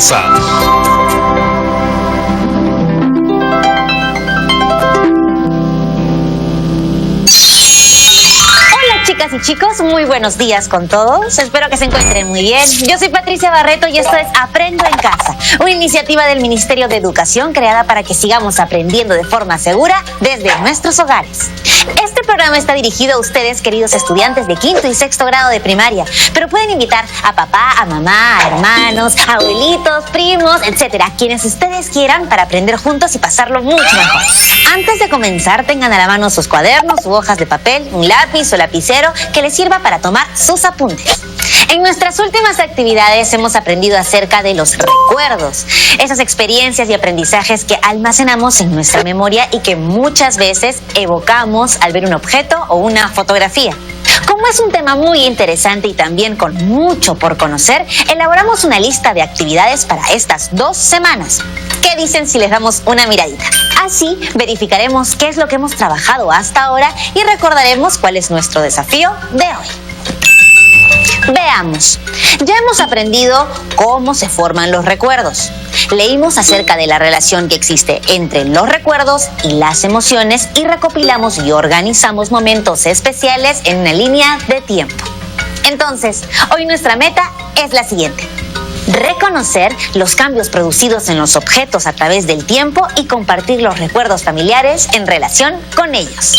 casa. Chicas y chicos, muy buenos días con todos. Espero que se encuentren muy bien. Yo soy Patricia Barreto y esto es Aprendo en Casa, una iniciativa del Ministerio de Educación creada para que sigamos aprendiendo de forma segura desde nuestros hogares. Este programa está dirigido a ustedes, queridos estudiantes de quinto y sexto grado de primaria, pero pueden invitar a papá, a mamá, a hermanos, a abuelitos, primos, etcétera, quienes ustedes quieran para aprender juntos y pasarlo mucho mejor. Antes de comenzar, tengan a la mano sus cuadernos, sus hojas de papel, un lápiz o lapicero que les sirva para tomar sus apuntes. En nuestras últimas actividades hemos aprendido acerca de los recuerdos, esas experiencias y aprendizajes que almacenamos en nuestra memoria y que muchas veces evocamos al ver un objeto o una fotografía. Como es un tema muy interesante y también con mucho por conocer, elaboramos una lista de actividades para estas 2 semanas. ¿Qué dicen si les damos una miradita? Así verificaremos qué es lo que hemos trabajado hasta ahora y recordaremos cuál es nuestro desafío de hoy. Veamos, ya hemos aprendido cómo se forman los recuerdos. Leímos acerca de la relación que existe entre los recuerdos y las emociones y recopilamos y organizamos momentos especiales en una línea de tiempo. Entonces, hoy nuestra meta es la siguiente: reconocer los cambios producidos en los objetos a través del tiempo y compartir los recuerdos familiares en relación con ellos.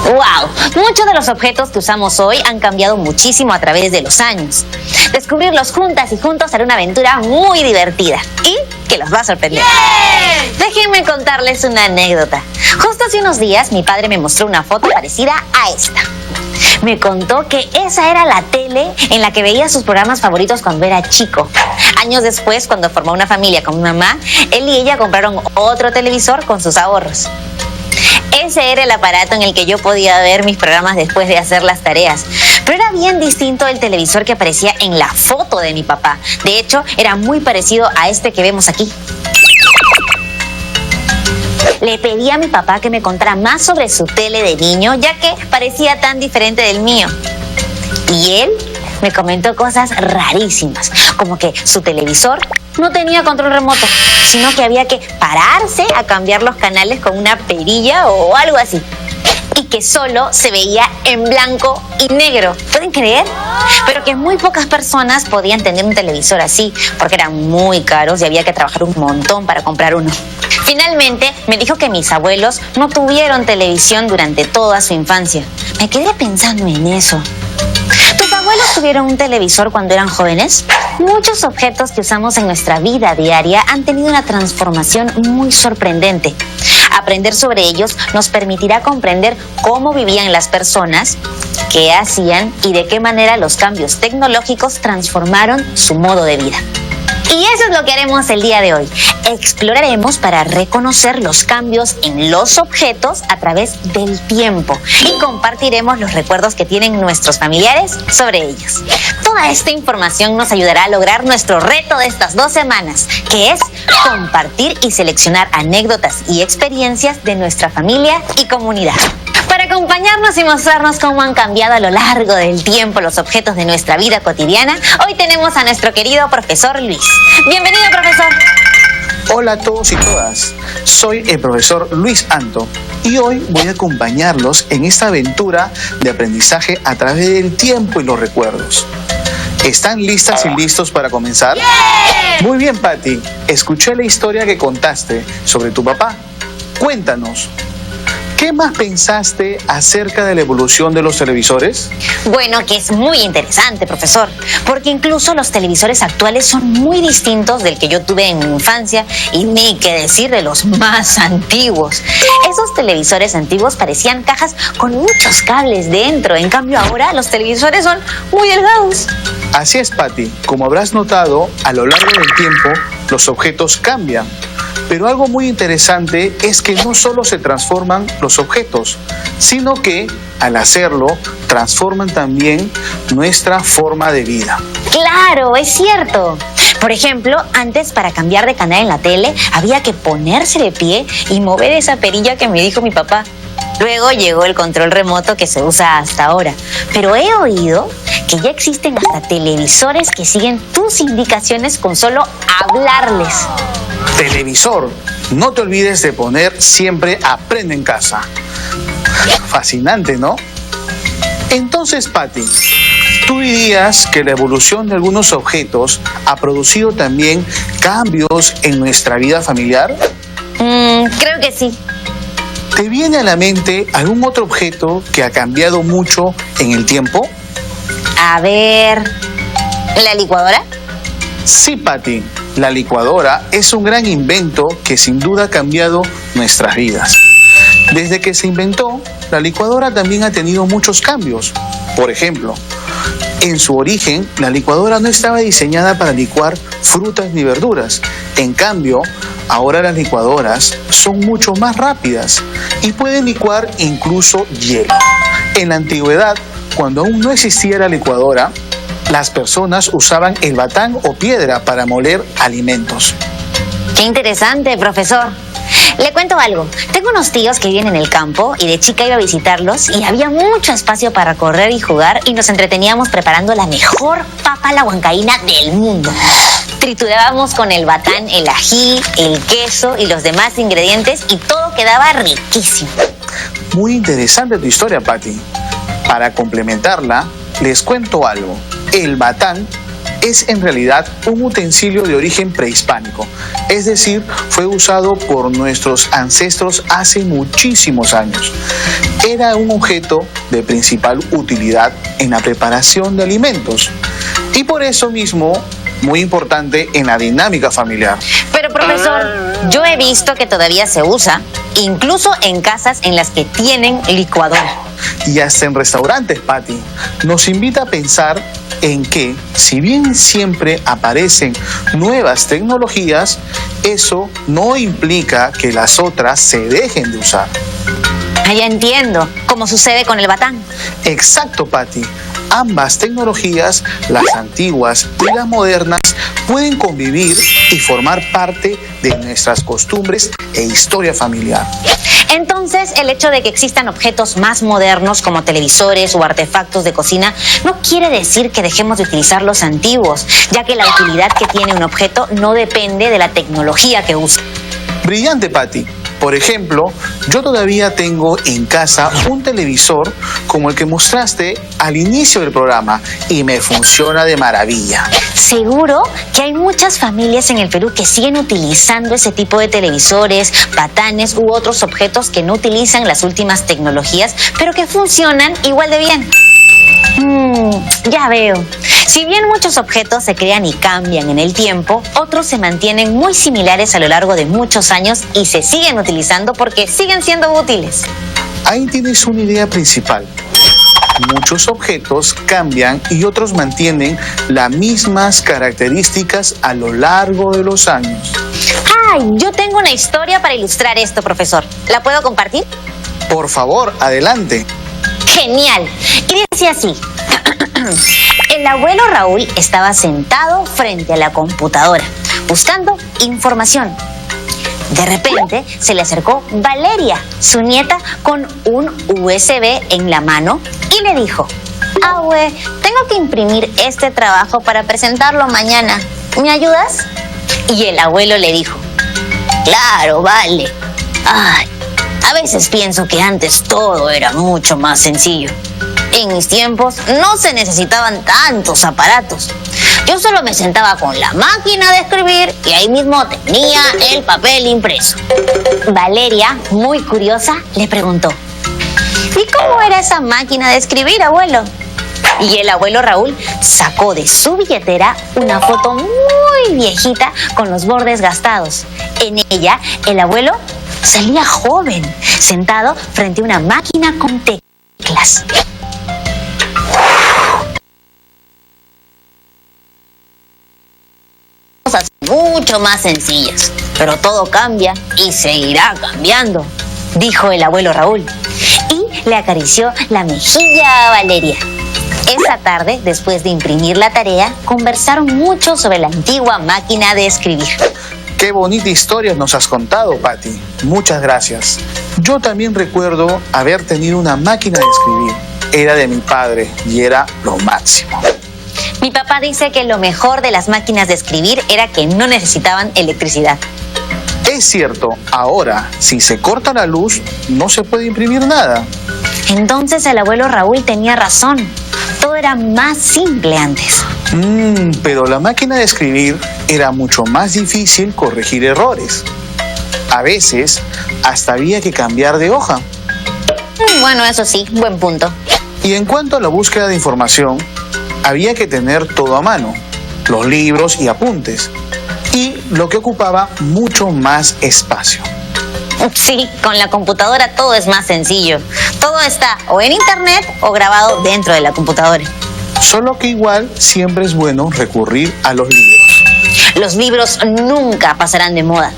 ¡Wow! Muchos de los objetos que usamos hoy han cambiado muchísimo a través de los años. Descubrirlos juntas y juntos será una aventura muy divertida y que los va a sorprender. ¡Yeah! Déjenme contarles una anécdota. Justo hace unos días mi padre me mostró una foto parecida a esta. Me contó que esa era la tele en la que veía sus programas favoritos cuando era chico. Años después, cuando formó una familia con mi mamá, él y ella compraron otro televisor con sus ahorros. Ese era el aparato en el que yo podía ver mis programas después de hacer las tareas. Pero era bien distinto del televisor que aparecía en la foto de mi papá. De hecho, era muy parecido a este que vemos aquí. Le pedí a mi papá que me contara más sobre su tele de niño, ya que parecía tan diferente del mío. Y él me comentó cosas rarísimas, como que su televisor no tenía control remoto, sino que había que pararse a cambiar los canales con una perilla o algo así. Y que solo se veía en blanco y negro. ¿Pueden creer? Pero que muy pocas personas podían tener un televisor así, porque eran muy caros y había que trabajar un montón para comprar uno. Finalmente, me dijo que mis abuelos no tuvieron televisión durante toda su infancia. Me quedé pensando en eso. ¿Tus abuelos tuvieron un televisor cuando eran jóvenes? Muchos objetos que usamos en nuestra vida diaria han tenido una transformación muy sorprendente. Aprender sobre ellos nos permitirá comprender cómo vivían las personas, qué hacían y de qué manera los cambios tecnológicos transformaron su modo de vida. Y eso es lo que haremos el día de hoy. Exploraremos para reconocer los cambios en los objetos a través del tiempo y compartiremos los recuerdos que tienen nuestros familiares sobre ellos. Toda esta información nos ayudará a lograr nuestro reto de estas 2 semanas, que es compartir y seleccionar anécdotas y experiencias de nuestra familia y comunidad. Para acompañarnos y mostrarnos cómo han cambiado a lo largo del tiempo los objetos de nuestra vida cotidiana, hoy tenemos a nuestro querido profesor Luis. Bienvenido, profesor. Hola a todos y todas, soy el profesor Luis Anto y hoy voy a acompañarlos en esta aventura de aprendizaje a través del tiempo y los recuerdos. ¿Están listas y listos para comenzar? ¡Yeah! Muy bien, Patti, escuché la historia que contaste sobre tu papá. Cuéntanos, ¿qué más pensaste acerca de la evolución de los televisores? Bueno, que es muy interesante, profesor, porque incluso los televisores actuales son muy distintos del que yo tuve en mi infancia y ni qué decir de los más antiguos. Esos televisores antiguos parecían cajas con muchos cables dentro, en cambio ahora los televisores son muy delgados. Así es, Patti, como habrás notado, a lo largo del tiempo los objetos cambian. Pero algo muy interesante es que no solo se transforman los objetos, sino que al hacerlo transforman también nuestra forma de vida. ¡Claro, es cierto! Por ejemplo, antes para cambiar de canal en la tele había que ponerse de pie y mover esa perilla que me dijo mi papá. Luego llegó el control remoto que se usa hasta ahora. Pero he oído que ya existen hasta televisores que siguen tus indicaciones con solo hablarles. Televisor, no te olvides de poner siempre Aprende en Casa. Fascinante, ¿no? Entonces, Patti, ¿tú dirías que la evolución de algunos objetos ha producido también cambios en nuestra vida familiar? Creo que sí. ¿Te viene a la mente algún otro objeto que ha cambiado mucho en el tiempo? A ver, ¿la licuadora? Sí, Patti, la licuadora es un gran invento que sin duda ha cambiado nuestras vidas. Desde que se inventó, la licuadora también ha tenido muchos cambios. Por ejemplo, en su origen, la licuadora no estaba diseñada para licuar frutas ni verduras. En cambio, ahora las licuadoras son mucho más rápidas y pueden licuar incluso hielo. En la antigüedad, cuando aún no existía la licuadora, las personas usaban el batán o piedra para moler alimentos. Qué interesante, profesor. Le cuento algo. Tengo unos tíos que viven en el campo y de chica iba a visitarlos y había mucho espacio para correr y jugar y nos entreteníamos preparando la mejor papa a la huancaína del mundo. Triturábamos con el batán el ají, el queso y los demás ingredientes y todo quedaba riquísimo. Muy interesante tu historia, Patti. Para complementarla, les cuento algo. El batán es en realidad un utensilio de origen prehispánico, es decir, fue usado por nuestros ancestros hace muchísimos años. Era un objeto de principal utilidad en la preparación de alimentos y por eso mismo muy importante en la dinámica familiar. Pero profesor, yo he visto que todavía se usa, incluso en casas en las que tienen licuadora. Y hasta en restaurantes, Patti. Nos invita a pensar en que, si bien siempre aparecen nuevas tecnologías, eso no implica que las otras se dejen de usar. Ya entiendo, como sucede con el batán. Exacto, Patti. Ambas tecnologías, las antiguas y las modernas, pueden convivir y formar parte de nuestras costumbres e historia familiar. Entonces, el hecho de que existan objetos más modernos como televisores o artefactos de cocina no quiere decir que dejemos de utilizar los antiguos, ya que la utilidad que tiene un objeto no depende de la tecnología que usa. Brillante, Patti. Por ejemplo, yo todavía tengo en casa un televisor como el que mostraste al inicio del programa y me funciona de maravilla. Seguro que hay muchas familias en el Perú que siguen utilizando ese tipo de televisores, batanes u otros objetos que no utilizan las últimas tecnologías, pero que funcionan igual de bien. Ya veo. Si bien muchos objetos se crean y cambian en el tiempo, otros se mantienen muy similares a lo largo de muchos años y se siguen utilizando porque siguen siendo útiles. Ahí tienes una idea principal. Muchos objetos cambian y otros mantienen las mismas características a lo largo de los años. Yo tengo una historia para ilustrar esto, profesor. ¿La puedo compartir? Por favor, adelante. Genial. Y dice así. El abuelo Raúl estaba sentado frente a la computadora, buscando información. De repente se le acercó Valeria, su nieta, con un USB en la mano y le dijo: Abue, tengo que imprimir este trabajo para presentarlo mañana. ¿Me ayudas? Y el abuelo le dijo: Claro, vale. Ay, a veces pienso que antes todo era mucho más sencillo. En mis tiempos no se necesitaban tantos aparatos. Yo solo me sentaba con la máquina de escribir y ahí mismo tenía el papel impreso. Valeria, muy curiosa, le preguntó: ¿Y cómo era esa máquina de escribir, abuelo? Y el abuelo Raúl sacó de su billetera una foto muy viejita con los bordes gastados. En ella, el abuelo salía joven, sentado frente a una máquina con teclas. Cosas mucho más sencillas, pero todo cambia y seguirá cambiando, dijo el abuelo Raúl, y le acarició la mejilla a Valeria. Esa tarde, después de imprimir la tarea, conversaron mucho sobre la antigua máquina de escribir. Qué bonita historia nos has contado, Patti. Muchas gracias. Yo también recuerdo haber tenido una máquina de escribir. Era de mi padre y era lo máximo. Mi papá dice que lo mejor de las máquinas de escribir era que no necesitaban electricidad. Es cierto, ahora, si se corta la luz, no se puede imprimir nada. Entonces el abuelo Raúl tenía razón. Todo era más simple antes. Pero la máquina de escribir era mucho más difícil corregir errores. A veces, hasta había que cambiar de hoja. Bueno, eso sí, buen punto. Y en cuanto a la búsqueda de información, había que tener todo a mano, los libros y apuntes, y lo que ocupaba mucho más espacio. Sí, con la computadora todo es más sencillo. Todo está o en internet o grabado dentro de la computadora. Solo que igual siempre es bueno recurrir a los libros. Los libros nunca pasarán de moda.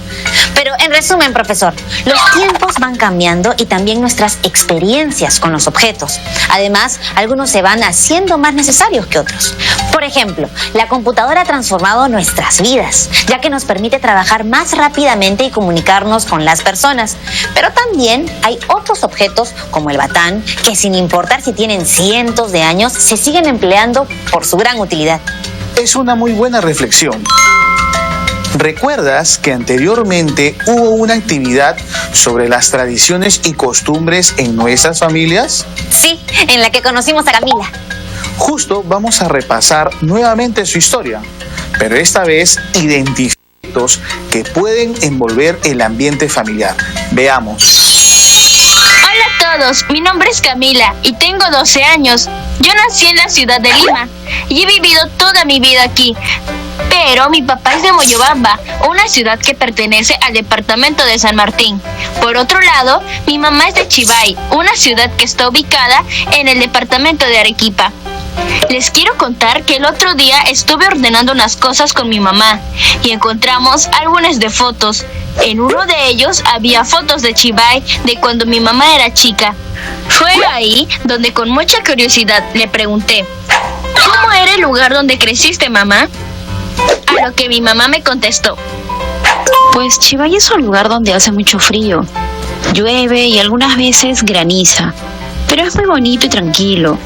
Pero en resumen, profesor, los tiempos van cambiando y también nuestras experiencias con los objetos. Además, algunos se van haciendo más necesarios que otros. Por ejemplo, la computadora ha transformado nuestras vidas, ya que nos permite trabajar más rápidamente y comunicarnos con las personas. Pero también hay otros objetos, como el batán, que sin importar si tienen cientos de años, se siguen empleando por su gran utilidad. Es una muy buena reflexión. ¿Recuerdas que anteriormente hubo una actividad sobre las tradiciones y costumbres en nuestras familias? Sí, en la que conocimos a Camila. Justo vamos a repasar nuevamente su historia, pero esta vez identificados que pueden envolver el ambiente familiar. Veamos. Hola a todos, mi nombre es Camila y tengo 12 años. Yo nací en la ciudad de Lima y he vivido toda mi vida aquí. Pero mi papá es de Moyobamba, una ciudad que pertenece al departamento de San Martín. Por otro lado, mi mamá es de Chivay, una ciudad que está ubicada en el departamento de Arequipa. Les quiero contar que el otro día estuve ordenando unas cosas con mi mamá y encontramos álbumes de fotos. En uno de ellos había fotos de Chivay de cuando mi mamá era chica. Fue ahí donde con mucha curiosidad le pregunté: ¿cómo era el lugar donde creciste, mamá? A lo que mi mamá me contestó: pues Chivay es un lugar donde hace mucho frío, llueve y algunas veces graniza, pero es muy bonito y tranquilo.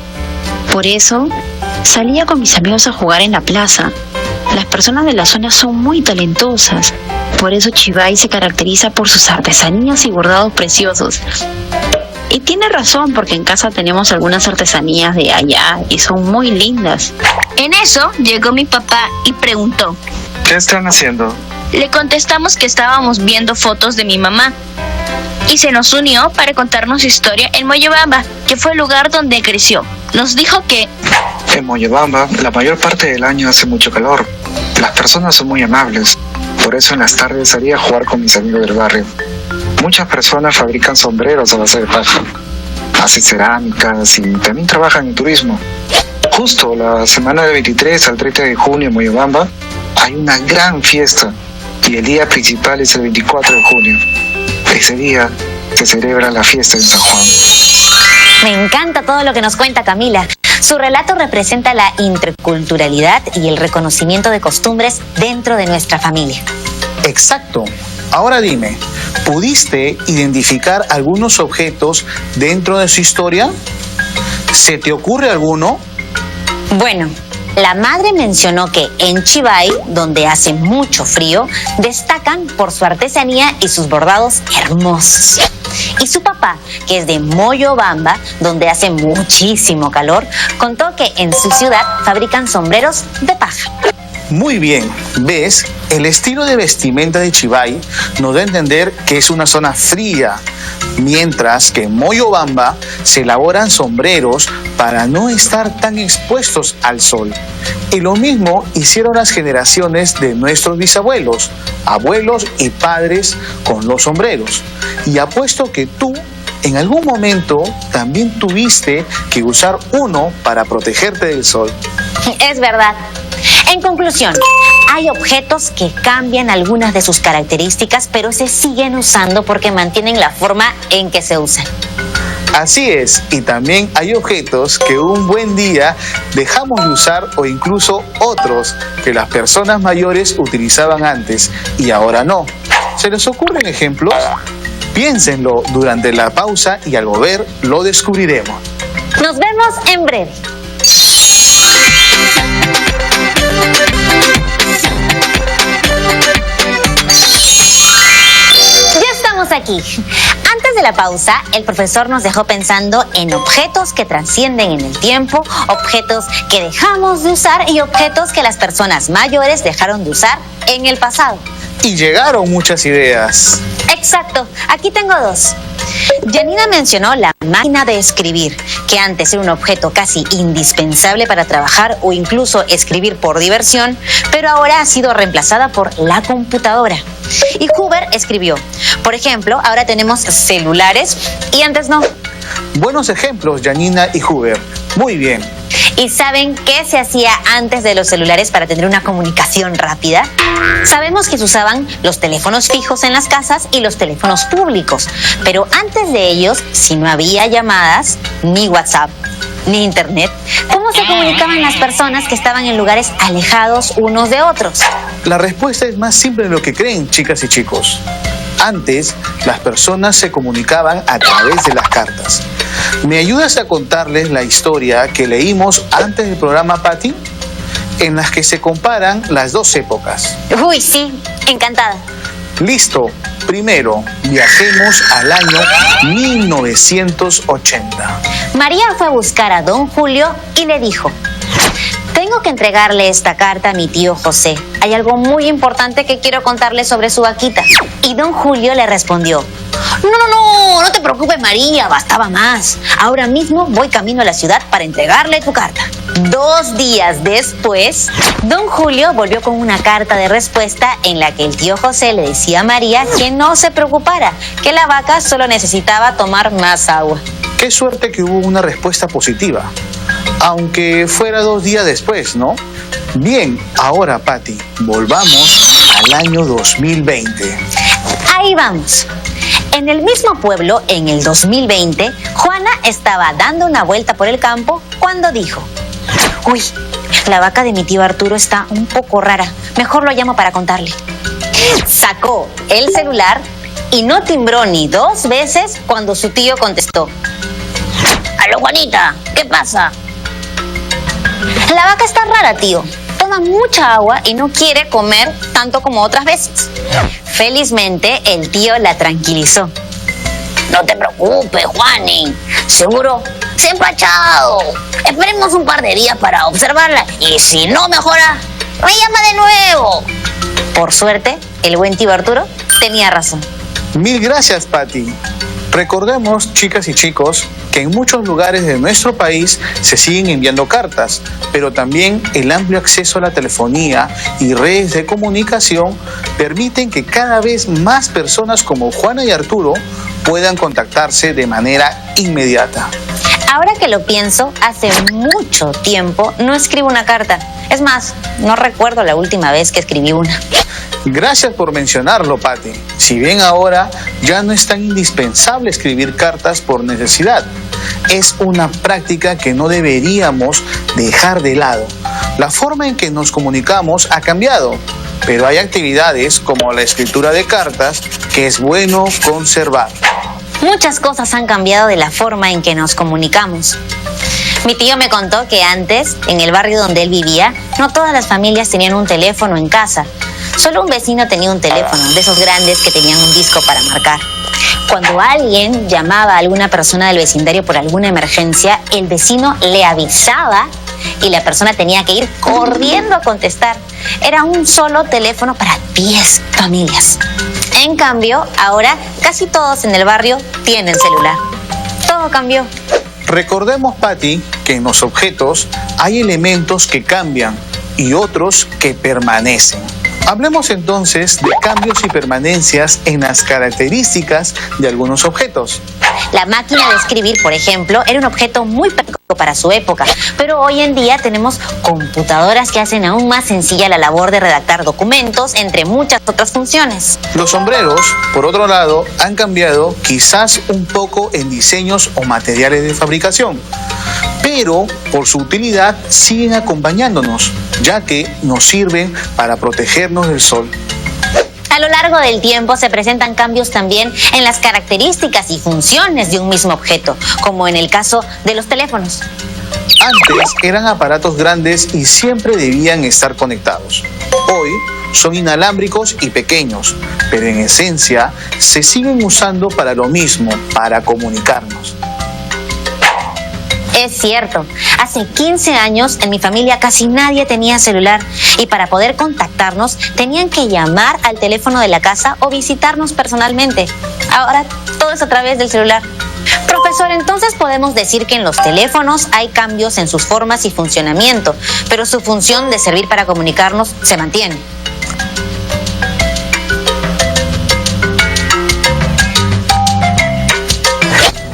Por eso, salía con mis amigos a jugar en la plaza. Las personas de la zona son muy talentosas, por eso Chivay se caracteriza por sus artesanías y bordados preciosos. Y tiene razón, porque en casa tenemos algunas artesanías de allá y son muy lindas. En eso llegó mi papá y preguntó: ¿qué están haciendo? Le contestamos que estábamos viendo fotos de mi mamá. Y se nos unió para contarnos su historia en Moyobamba, que fue el lugar donde creció. Nos dijo que en Moyobamba la mayor parte del año hace mucho calor. Las personas son muy amables, por eso en las tardes salía a jugar con mis amigos del barrio. Muchas personas fabrican sombreros a base de paja, hacen cerámicas y también trabajan en turismo. Justo la semana del 23 al 30 de junio en Moyobamba hay una gran fiesta y el día principal es el 24 de junio. Ese día se celebra la fiesta de San Juan. Me encanta todo lo que nos cuenta Camila. Su relato representa la interculturalidad y el reconocimiento de costumbres dentro de nuestra familia. Exacto. Ahora dime, ¿pudiste identificar algunos objetos dentro de su historia? ¿Se te ocurre alguno? Bueno, la madre mencionó que en Chivay, donde hace mucho frío, destacan por su artesanía y sus bordados hermosos. Y su papá, que es de Moyobamba, donde hace muchísimo calor, contó que en su ciudad fabrican sombreros de paja. Muy bien, ¿ves? El estilo de vestimenta de Chivay nos da a entender que es una zona fría, mientras que en Moyobamba se elaboran sombreros para no estar tan expuestos al sol. Y lo mismo hicieron las generaciones de nuestros bisabuelos, abuelos y padres con los sombreros. Y apuesto que tú en algún momento también tuviste que usar uno para protegerte del sol. Es verdad. En conclusión, hay objetos que cambian algunas de sus características, pero se siguen usando porque mantienen la forma en que se usan. Así es, y también hay objetos que un buen día dejamos de usar o incluso otros que las personas mayores utilizaban antes y ahora no. ¿Se les ocurren ejemplos? Piénsenlo durante la pausa y al volver lo descubriremos. Nos vemos en breve. Ya estamos aquí. Antes de la pausa, el profesor nos dejó pensando en objetos que trascienden en el tiempo, objetos que dejamos de usar y objetos que las personas mayores dejaron de usar en el pasado. Y llegaron muchas ideas. Exacto, aquí tengo dos. Janina mencionó la máquina de escribir, que antes era un objeto casi indispensable para trabajar o incluso escribir por diversión, pero ahora ha sido reemplazada por la computadora. Y Huber escribió, por ejemplo, ahora tenemos celulares y antes no. Buenos ejemplos, Janina y Huber. Muy bien. ¿Y saben qué se hacía antes de los celulares para tener una comunicación rápida? Sabemos que se usaban los teléfonos fijos en las casas y los teléfonos públicos, pero antes de ellos, si no había llamadas, ni WhatsApp, ni Internet, ¿cómo se comunicaban las personas que estaban en lugares alejados unos de otros? La respuesta es más simple de lo que creen, chicas y chicos. Antes, las personas se comunicaban a través de las cartas. ¿Me ayudas a contarles la historia que leímos antes del programa, Patty? En las que se comparan las dos épocas. Uy, sí, encantada. Listo. Primero, viajemos al año 1980. María fue a buscar a don Julio y le dijo: tengo que entregarle esta carta a mi tío José. Hay algo muy importante que quiero contarle sobre su vaquita. Y don Julio le respondió: no te preocupes, María, bastaba más. Ahora mismo voy camino a la ciudad para entregarle tu carta. 2 días después, don Julio volvió con una carta de respuesta en la que el tío José le decía a María que no se preocupara, que la vaca solo necesitaba tomar más agua. Qué suerte que hubo una respuesta positiva. Aunque fuera 2 días después, ¿no? Bien, ahora, Patty, volvamos al año 2020. Ahí vamos. En el mismo pueblo, en el 2020, Juana estaba dando una vuelta por el campo cuando dijo: uy, la vaca de mi tío Arturo está un poco rara. Mejor lo llamo para contarle. Sacó el celular y no timbró ni 2 veces cuando su tío contestó: aló, Juanita, ¿qué pasa? La vaca está rara, tío. Toma mucha agua y no quiere comer tanto como otras veces. Felizmente, el tío la tranquilizó. No te preocupes, Juani. Seguro se ha empachado. Esperemos un par de días para observarla y si no mejora, me llama de nuevo. Por suerte, el buen tío Arturo tenía razón. Mil gracias, Patty. Recordemos, chicas y chicos, que en muchos lugares de nuestro país se siguen enviando cartas, pero también el amplio acceso a la telefonía y redes de comunicación permiten que cada vez más personas como Juana y Arturo puedan contactarse de manera inmediata. Ahora que lo pienso, hace mucho tiempo no escribo una carta. Es más, no recuerdo la última vez que escribí una. Gracias por mencionarlo, Patty. Si bien ahora ya no es tan indispensable escribir cartas por necesidad, es una práctica que no deberíamos dejar de lado. La forma en que nos comunicamos ha cambiado, pero hay actividades como la escritura de cartas que es bueno conservar. Muchas cosas han cambiado de la forma en que nos comunicamos. Mi tío me contó que antes, en el barrio donde él vivía, no todas las familias tenían un teléfono en casa. Solo un vecino tenía un teléfono, de esos grandes que tenían un disco para marcar. Cuando alguien llamaba a alguna persona del vecindario por alguna emergencia, el vecino le avisaba y la persona tenía que ir corriendo a contestar. Era un solo teléfono para 10 familias. En cambio, ahora casi todos en el barrio tienen celular. Todo cambió. Recordemos, Patty, que en los objetos hay elementos que cambian y otros que permanecen. Hablemos entonces de cambios y permanencias en las características de algunos objetos. La máquina de escribir, por ejemplo, era un objeto muy práctico para su época, pero hoy en día tenemos computadoras que hacen aún más sencilla la labor de redactar documentos, entre muchas otras funciones. Los sombreros, por otro lado, han cambiado quizás un poco en diseños o materiales de fabricación, pero por su utilidad siguen acompañándonos, ya que nos sirven para protegernos del sol. A lo largo del tiempo se presentan cambios también en las características y funciones de un mismo objeto, como en el caso de los teléfonos. Antes eran aparatos grandes y siempre debían estar conectados. Hoy son inalámbricos y pequeños, pero en esencia se siguen usando para lo mismo, para comunicarnos. Es cierto, hace 15 años en mi familia casi nadie tenía celular y para poder contactarnos tenían que llamar al teléfono de la casa o visitarnos personalmente. Ahora todo es a través del celular. Profesor, entonces podemos decir que en los teléfonos hay cambios en sus formas y funcionamiento, pero su función de servir para comunicarnos se mantiene.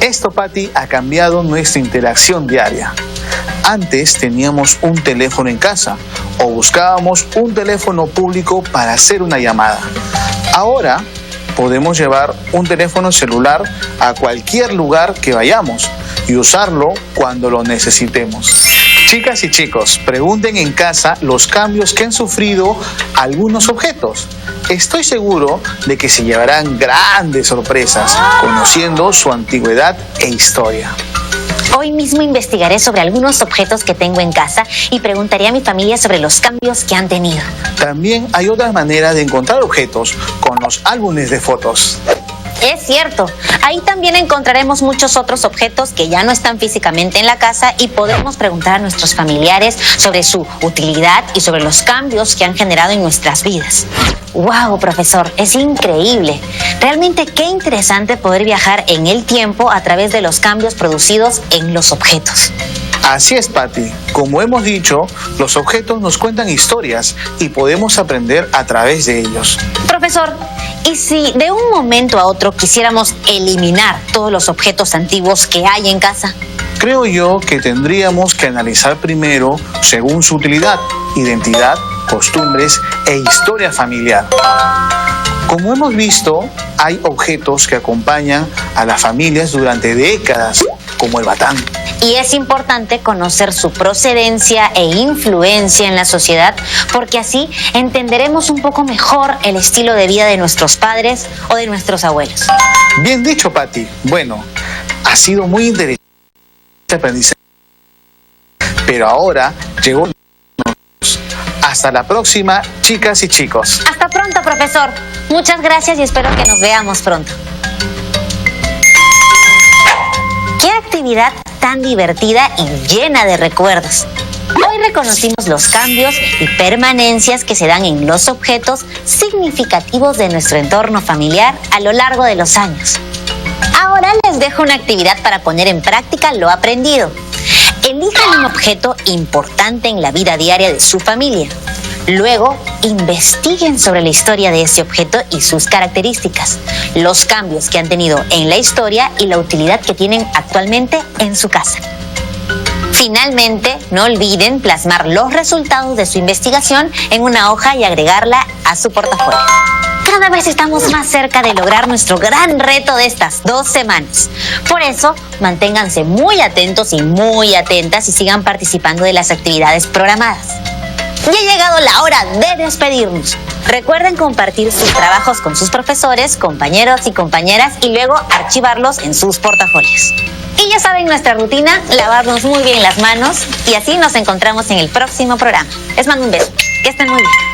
Esto, Patti, ha cambiado nuestra interacción diaria. Antes teníamos un teléfono en casa o buscábamos un teléfono público para hacer una llamada. Ahora podemos llevar un teléfono celular a cualquier lugar que vayamos y usarlo cuando lo necesitemos. Chicas y chicos, pregunten en casa los cambios que han sufrido algunos objetos. Estoy seguro de que se llevarán grandes sorpresas conociendo su antigüedad e historia. Hoy mismo investigaré sobre algunos objetos que tengo en casa y preguntaré a mi familia sobre los cambios que han tenido. También hay otra manera de encontrar objetos con los álbumes de fotos. Es cierto, ahí también encontraremos muchos otros objetos que ya no están físicamente en la casa y podremos preguntar a nuestros familiares sobre su utilidad y sobre los cambios que han generado en nuestras vidas. ¡Wow, profesor! Es increíble. Realmente qué interesante poder viajar en el tiempo a través de los cambios producidos en los objetos. Así es, Patti. Como hemos dicho, los objetos nos cuentan historias y podemos aprender a través de ellos. Profesor, ¿y si de un momento a otro quisiéramos eliminar todos los objetos antiguos que hay en casa? Creo yo que tendríamos que analizar primero según su utilidad, identidad, costumbres e historia familiar. Como hemos visto, hay objetos que acompañan a las familias durante décadas, como el batán. Y es importante conocer su procedencia e influencia en la sociedad, porque así entenderemos un poco mejor el estilo de vida de nuestros padres o de nuestros abuelos. Bien dicho, Patti. Bueno, ha sido muy interesante este aprendizaje. Pero ahora llegó. Hasta la próxima, chicas y chicos. Hasta pronto, profesor. Muchas gracias y espero que nos veamos pronto. ¡Qué actividad tan divertida y llena de recuerdos! Hoy reconocimos los cambios y permanencias que se dan en los objetos significativos de nuestro entorno familiar a lo largo de los años. Ahora les dejo una actividad para poner en práctica lo aprendido. Elijan un objeto importante en la vida diaria de su familia. Luego, investiguen sobre la historia de ese objeto y sus características, los cambios que han tenido en la historia y la utilidad que tienen actualmente en su casa. Finalmente, no olviden plasmar los resultados de su investigación en una hoja y agregarla a su portafolio. Cada vez estamos más cerca de lograr nuestro gran reto de estas 2 semanas. Por eso, manténganse muy atentos y muy atentas y sigan participando de las actividades programadas. Ya ha llegado la hora de despedirnos. Recuerden compartir sus trabajos con sus profesores, compañeros y compañeras y luego archivarlos en sus portafolios. Y ya saben nuestra rutina, lavarnos muy bien las manos y así nos encontramos en el próximo programa. Les mando un beso. Que estén muy bien.